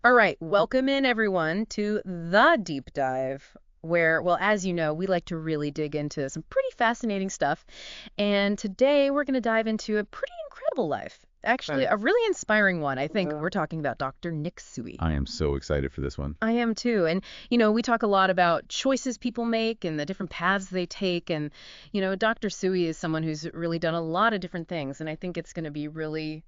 All right, welcome in everyone to the deep dive, where, well, as you know, we like to really dig into some pretty fascinating stuff. And today we're going to dive into a pretty incredible life. Actually, Right. a really inspiring one. I think we're talking about Dr. Nick Tsui. I am so excited for this one. I am too. And, we talk a lot about choices people make and the different paths they take. And, Dr. Tsui is someone who's really done a lot of different things. And I think it's going to be really,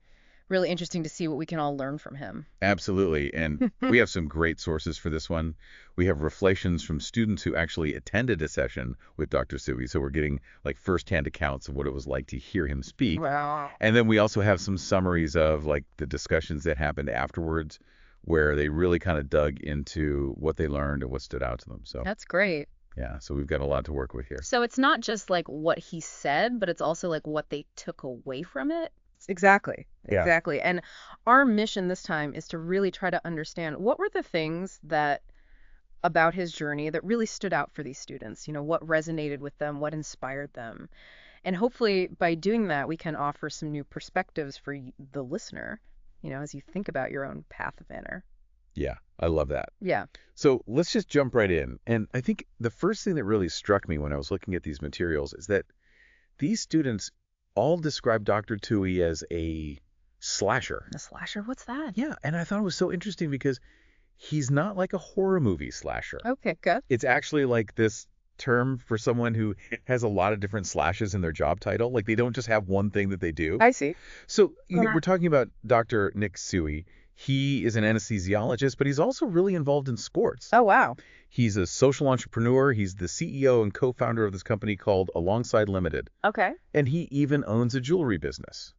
really interesting to see what we can all learn from him. Absolutely. And we have some great sources for this one. We have reflections from students who actually attended a session with Dr. Tsui. So we're getting like firsthand accounts of what it was like to hear him speak. Wow. And then we also have some summaries of like the discussions that happened afterwards where they really kind of dug into what they learned and what stood out to them. So That's great. yeah, so we've got a lot to work with here. So it's not just like what he said, but it's also like what they took away from it. Exactly. Yeah. Exactly. And our mission this time is to really try to understand what were the things that about his journey that really stood out for these students, what resonated with them, what inspired them. And hopefully by doing that, we can offer some new perspectives for the listener, as you think about your own path of inner. Yeah, I love that. Yeah. So let's just jump right in. And I think the first thing that really struck me when I was looking at these materials is that these students all describe Dr. Tui as a slasher. A slasher? What's that? Yeah, and I thought it was so interesting because he's not like a horror movie slasher. Okay, good. It's actually like this term for someone who has a lot of different slashes in their job title. Like they don't just have one thing that they do. I see. So we're talking about Dr. Nick Tsui. He is an anesthesiologist, but he's also really involved in sports. Oh, wow. He's a social entrepreneur. He's the CEO and co-founder of this company called Alongside Limited. Okay. And he even owns a jewelry business.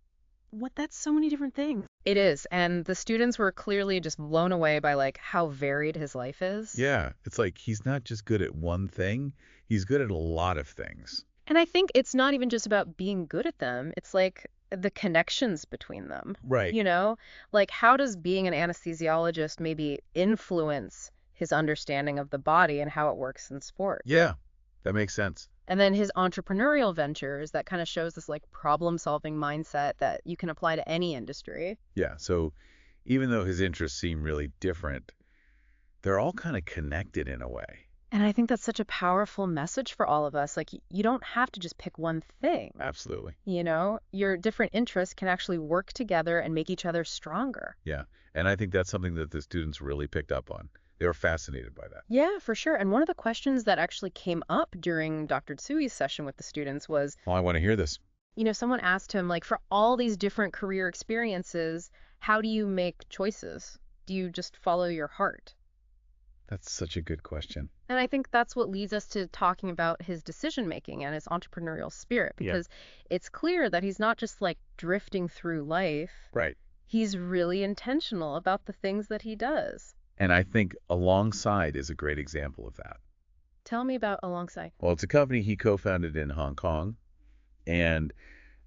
That's so many different things. It is. And the students were clearly just blown away by like how varied his life is. Yeah, it's like he's not just good at one thing. He's good at a lot of things. And I think it's not even just about being good at them. It's like the connections between them. Right. Like how does being an anesthesiologist maybe influence his understanding of the body and how it works in sport? Yeah, that makes sense. And then his entrepreneurial ventures that kind of shows this like problem-solving mindset that you can apply to any industry. Yeah, so even though his interests seem really different, they're all kind of connected in a way. And I think that's such a powerful message for all of us. Like, you don't have to just pick one thing. Absolutely. Your different interests can actually work together and make each other stronger. Yeah, and I think that's something that the students really picked up on. They were fascinated by that. Yeah, for sure. And one of the questions that actually came up during Dr. Tsui's session with the students was, Oh, I want to hear this. someone asked him, like, for all these different career experiences, how do you make choices? Do you just follow your heart? That's such a good question. And I think that's what leads us to talking about his decision making and his entrepreneurial spirit, because it's clear that he's not just like drifting through life. Right. He's really intentional about the things that he does. And I think Alongside is a great example of that. Tell me about Alongside. Well, it's a company he co-founded in Hong Kong, and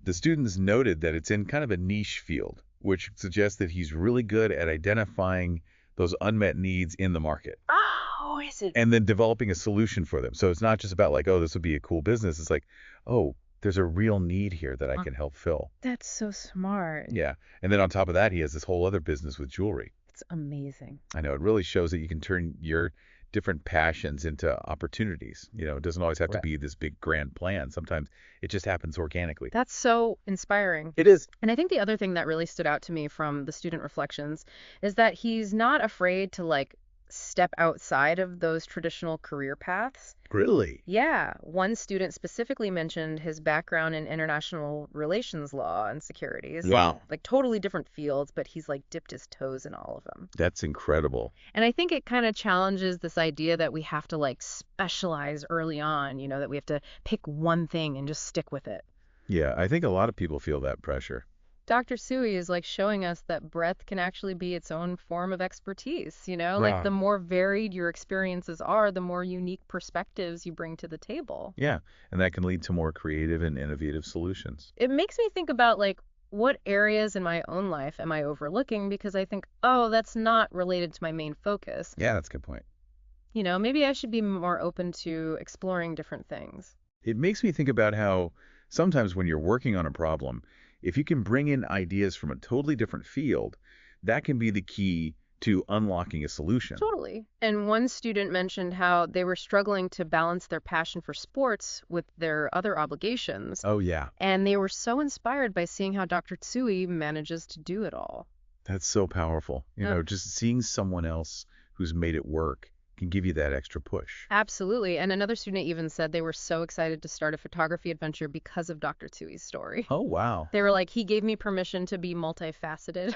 the students noted that it's in kind of a niche field, which suggests that he's really good at identifying those unmet needs in the market. Oh, is it? And then developing a solution for them. So it's not just about like, oh, this would be a cool business. It's like, oh, there's a real need here that I can help fill. That's so smart. Yeah. And then on top of that, he has this whole other business with jewelry. It's amazing. I know it really shows that you can turn your different passions into opportunities. It doesn't always have to be this big grand plan. Sometimes it just happens organically. That's so inspiring. It is. And I think the other thing that really stood out to me from the student reflections is that he's not afraid to like step outside of those traditional career paths. Really? Yeah. One student specifically mentioned his background in international relations law and securities. Wow. Like totally different fields, but he's like dipped his toes in all of them. That's incredible. And I think it kind of challenges this idea that we have to like specialize early on, that we have to pick one thing and just stick with it. Yeah, I think a lot of people feel that pressure. Dr. Tsui is like showing us that breadth can actually be its own form of expertise, Like the more varied your experiences are, the more unique perspectives you bring to the table. Yeah, and that can lead to more creative and innovative solutions. It makes me think about like what areas in my own life am I overlooking because I think, oh, that's not related to my main focus. Yeah, that's a good point. Maybe I should be more open to exploring different things. It makes me think about how sometimes when you're working on a problem, if you can bring in ideas from a totally different field, that can be the key to unlocking a solution. Totally. And one student mentioned how they were struggling to balance their passion for sports with their other obligations. Oh, yeah. And they were so inspired by seeing how Dr. Tsui manages to do it all. That's so powerful. Just seeing someone else who's made it work can give you that extra push. Absolutely. And another student even said they were so excited to start a photography adventure because of Dr. Tsui's story. Oh, wow. They were like, he gave me permission to be multifaceted.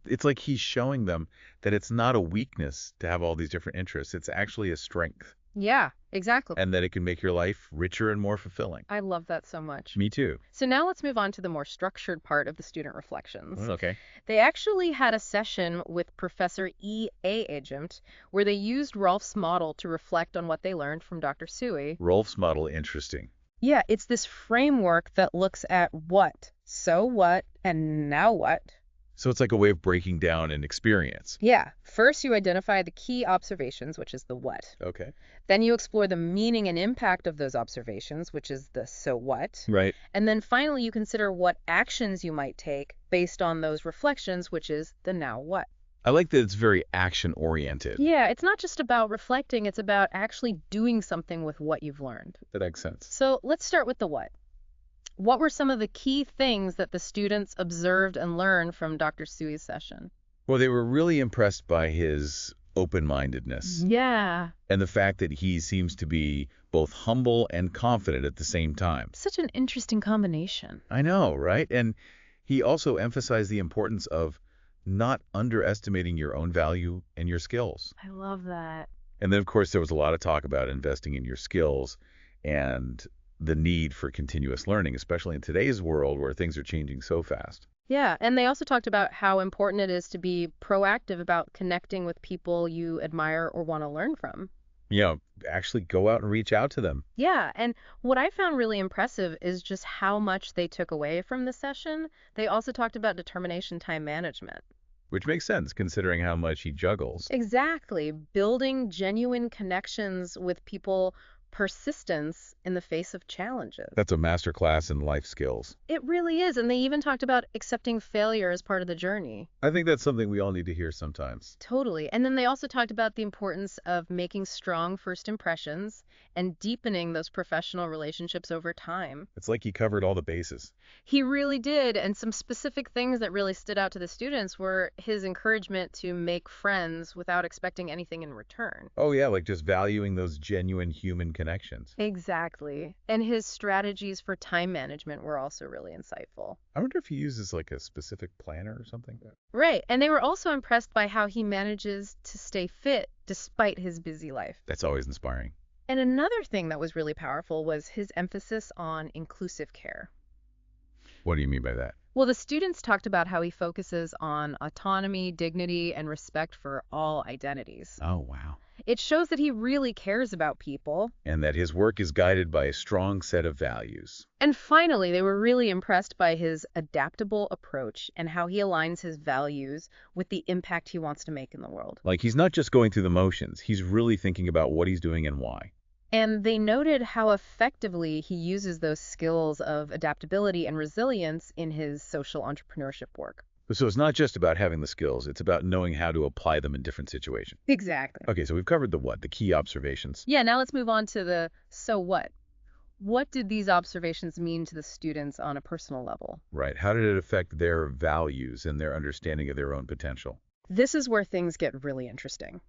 It's like he's showing them that it's not a weakness to have all these different interests. It's actually a strength. Yeah, exactly. And that it can make your life richer and more fulfilling. I love that so much. Me too. So now let's move on to the more structured part of the student reflections. Okay. They actually had a session with Professor E.A. Agent where they used Rolf's model to reflect on what they learned from Dr. Tsui. Rolf's model, interesting. Yeah, it's this framework that looks at what, so what, and now what. So it's like a way of breaking down an experience. Yeah, first you identify the key observations, which is the what. Okay. Then you explore the meaning and impact of those observations, which is the so what. Right. And then finally you consider what actions you might take based on those reflections, which is the now what. I like that it's very action-oriented. Yeah, it's not just about reflecting, it's about actually doing something with what you've learned. That makes sense. So let's start with the what. What were some of the key things that the students observed and learned from Dr. Tsui's session? Well, they were really impressed by his open-mindedness Yeah. and the fact that he seems to be both humble and confident at the same time. Such an interesting combination. I know, right? And he also emphasized the importance of not underestimating your own value and your skills. I love that. And then, of course, there was a lot of talk about investing in your skills and the need for continuous learning, especially in today's world where things are changing so fast. Yeah, and they also talked about how important it is to be proactive about connecting with people you admire or want to learn from. Actually go out and reach out to them. Yeah, and what I found really impressive is just how much they took away from the session. They also talked about determination time management. Which makes sense considering how much he juggles. Exactly. Building genuine connections with people, persistence in the face of challenges. That's a masterclass in life skills. It really is. And they even talked about accepting failure as part of the journey. I think that's something we all need to hear sometimes. Totally. And then they also talked about the importance of making strong first impressions and deepening those professional relationships over time. It's like he covered all the bases. He really did. And some specific things that really stood out to the students were his encouragement to make friends without expecting anything in return. Oh, yeah, like just valuing those genuine human connections. Exactly. And his strategies for time management were also really insightful. I wonder if he uses like a specific planner or something. Right. And they were also impressed by how he manages to stay fit despite his busy life. That's always inspiring. And another thing that was really powerful was his emphasis on inclusive care. What do you mean by that? Well, the students talked about how he focuses on autonomy, dignity, and respect for all identities. Oh, wow. It shows that he really cares about people. And that his work is guided by a strong set of values. And finally, they were really impressed by his adaptable approach and how he aligns his values with the impact he wants to make in the world. Like he's not just going through the motions. He's really thinking about what he's doing and why. And they noted how effectively he uses those skills of adaptability and resilience in his social entrepreneurship work. So it's not just about having the skills. It's about knowing how to apply them in different situations. Exactly. Okay, so we've covered the what, the key observations. Yeah, now let's move on to the so what. What did these observations mean to the students on a personal level? Right. How did it affect their values and their understanding of their own potential? This is where things get really interesting.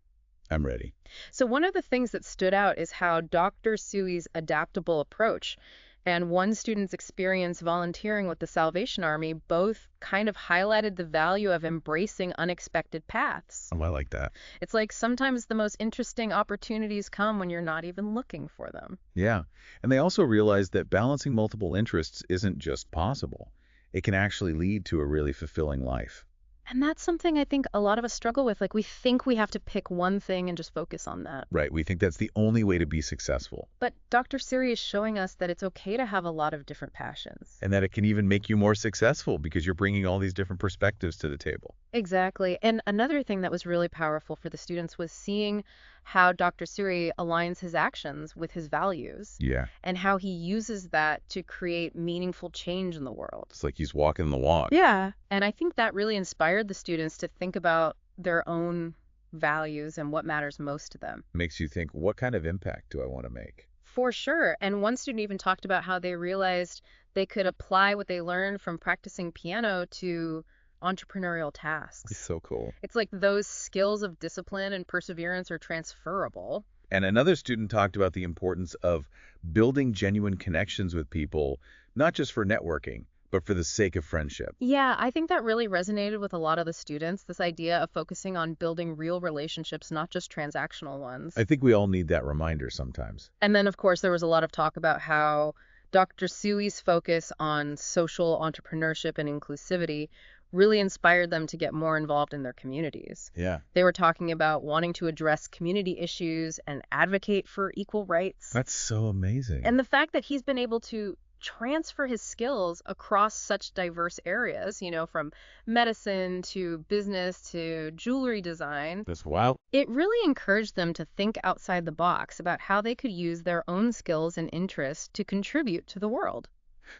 I'm ready. So one of the things that stood out is how Dr. Tsui's adaptable approach and one student's experience volunteering with the Salvation Army both kind of highlighted the value of embracing unexpected paths. Oh, I like that. It's like sometimes the most interesting opportunities come when you're not even looking for them. Yeah. And they also realized that balancing multiple interests isn't just possible. It can actually lead to a really fulfilling life. And that's something I think a lot of us struggle with. Like we think we have to pick one thing and just focus on that. Right. We think that's the only way to be successful. But Dr. Tsui is showing us that it's okay to have a lot of different passions. And that it can even make you more successful because you're bringing all these different perspectives to the table. Exactly. And another thing that was really powerful for the students was seeing how Dr. Tsui aligns his actions with his values. Yeah. And how he uses that to create meaningful change in the world. It's like he's walking the walk. Yeah. And I think that really inspired the students to think about their own values, and what matters most to them. Makes you think, what kind of impact do I want to make? For sure. And one student even talked about how they realized they could apply what they learned from practicing piano to entrepreneurial It's tasks. so cool. It's like those skills of discipline and perseverance are transferable. And another student talked about the importance of building genuine connections with people, not just for networking, but for the sake of friendship. Yeah, I think that really resonated with a lot of the students, this idea of focusing on building real relationships, not just transactional ones. I think we all need that reminder sometimes. And then, of course, there was a lot of talk about how Dr. Tsui's focus on social entrepreneurship and inclusivity really inspired them to get more involved in their communities. Yeah, They were talking about wanting to address community issues and advocate for equal rights. that's so amazing. And the fact that he's been able to transfer his skills across such diverse areas, from medicine to business to jewelry design, That's wild. it really encouraged them to think outside the box about how they could use their own skills and interests to contribute to the world.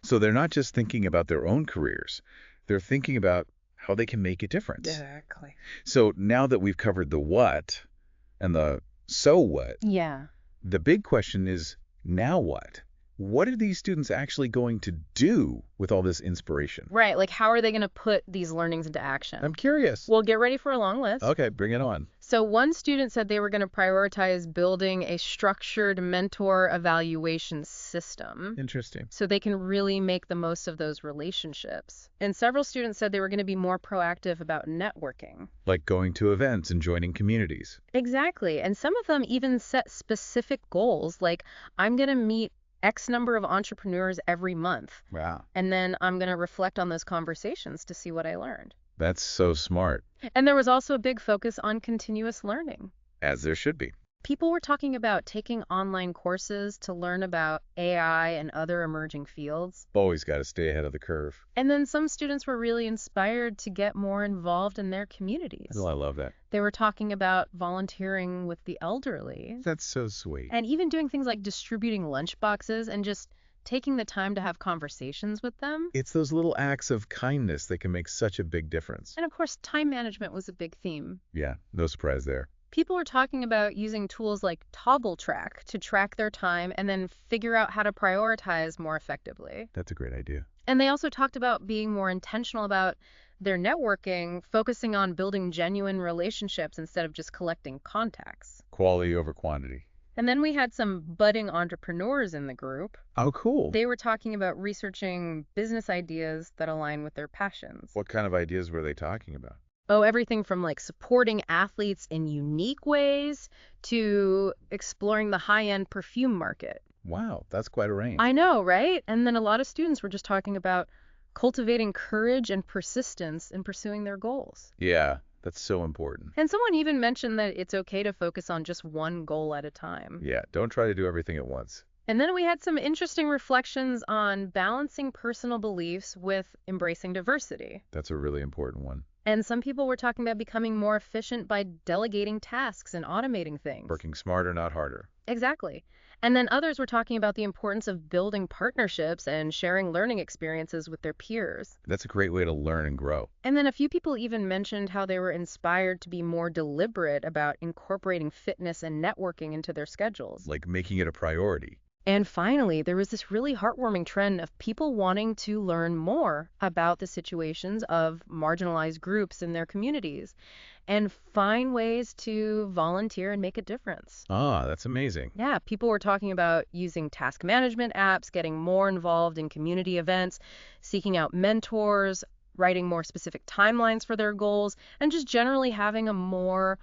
So they're not just thinking about their own careers, they're thinking about how they can make a difference. Exactly. So now that we've covered the what and the so what, Yeah. the big question is, now what? What are these students actually going to do with all this inspiration? Right. Like, how are they going to put these learnings into action? I'm curious. Well, get ready for a long list. Okay, bring it on. So one student said they were going to prioritize building a structured mentor evaluation system Interesting. so they can really make the most of those relationships. And several students said they were going to be more proactive about networking. Like going to events and joining communities. Exactly. And some of them even set specific goals, like, I'm going to meet X number of entrepreneurs every month, Wow. and then I'm going to reflect on those conversations to see what I learned. That's so smart, And there was also a big focus on continuous learning. as there should be. People were talking about taking online courses to learn about AI and other emerging fields. Always got to stay ahead of the curve. And then some students were really inspired to get more involved in their communities. Oh, I love that. They were talking about volunteering with the elderly That's so sweet. and even doing things like distributing lunch boxes and just taking the time to have conversations with them. It's those little acts of kindness that can make such a big difference. And of course, time management was a big theme. Yeah, no surprise there. People were talking about using tools like Toggle Track to track their time and then figure out how to prioritize more effectively. That's a great idea. And they also talked about being more intentional about their networking, focusing on building genuine relationships instead of just collecting contacts. Quality over quantity. And then we had some budding entrepreneurs in the group. Oh, cool. They were talking about researching business ideas that align with their passions. What kind of ideas were they talking about? Oh, everything from like supporting athletes in unique ways to exploring the high-end perfume market. Wow, that's quite a range. I know, right? And then a lot of students were just talking about cultivating courage and persistence in pursuing their goals. Yeah, that's so important. And someone even mentioned that it's okay to focus on just one goal at a time. Yeah, don't try to do everything at once. And then we had some interesting reflections on balancing personal beliefs with embracing diversity. That's a really important one. And some people were talking about becoming more efficient by delegating tasks and automating things. Working smarter, not harder. Exactly. And then others were talking about the importance of building partnerships and sharing learning experiences with their peers. That's a great way to learn and grow. And then a few people even mentioned how they were inspired to be more deliberate about incorporating fitness and networking into their schedules. Like making it a priority. And finally, there was this really heartwarming trend of people wanting to learn more about the situations of marginalized groups in their communities and find ways to volunteer and make a difference. Ah, that's amazing. Yeah, people were talking about using task management apps, getting more involved in community events, seeking out mentors, writing more specific timelines for their goals, and just generally having a more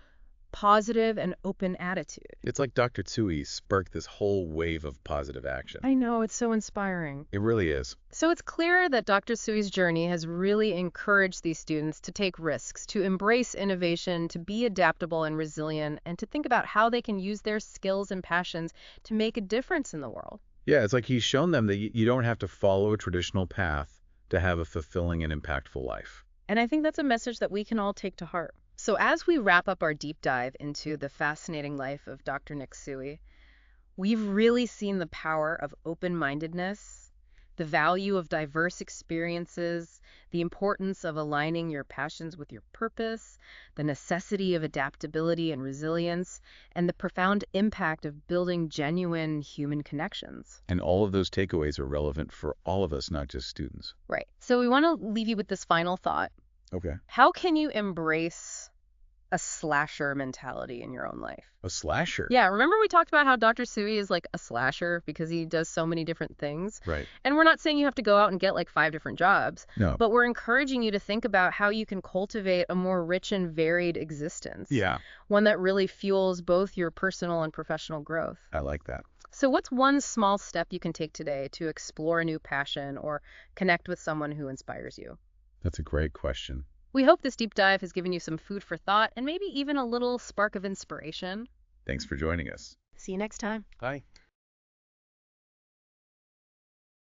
positive and open attitude. It's like Dr. Tsui sparked this whole wave of positive action. I know, it's so inspiring. It really is. So it's clear that Dr. Tsui's journey has really encouraged these students to take risks, to embrace innovation, to be adaptable and resilient, and to think about how they can use their skills and passions to make a difference in the world. Yeah, it's like he's shown them that you don't have to follow a traditional path to have a fulfilling and impactful life. And I think that's a message that we can all take to heart. So as we wrap up our deep dive into the fascinating life of Dr. Nick Tsui, we've really seen the power of open-mindedness, the value of diverse experiences, the importance of aligning your passions with your purpose, the necessity of adaptability and resilience, and the profound impact of building genuine human connections. And all of those takeaways are relevant for all of us, not just students. Right. So we want to leave you with this final thought. Okay. How can you embrace a slasher mentality in your own life? A slasher. Yeah, remember we talked about how Dr. Tsui is like a slasher because he does so many different things? Right. And we're not saying you have to go out and get like 5 different jobs, No. but we're encouraging you to think about how you can cultivate a more rich and varied existence. Yeah. One that really fuels both your personal and professional growth. I like that. So what's one small step you can take today to explore a new passion or connect with someone who inspires you? That's a great question. We hope this deep dive has given you some food for thought and maybe even a little spark of inspiration. Thanks for joining us. See you next time. Bye.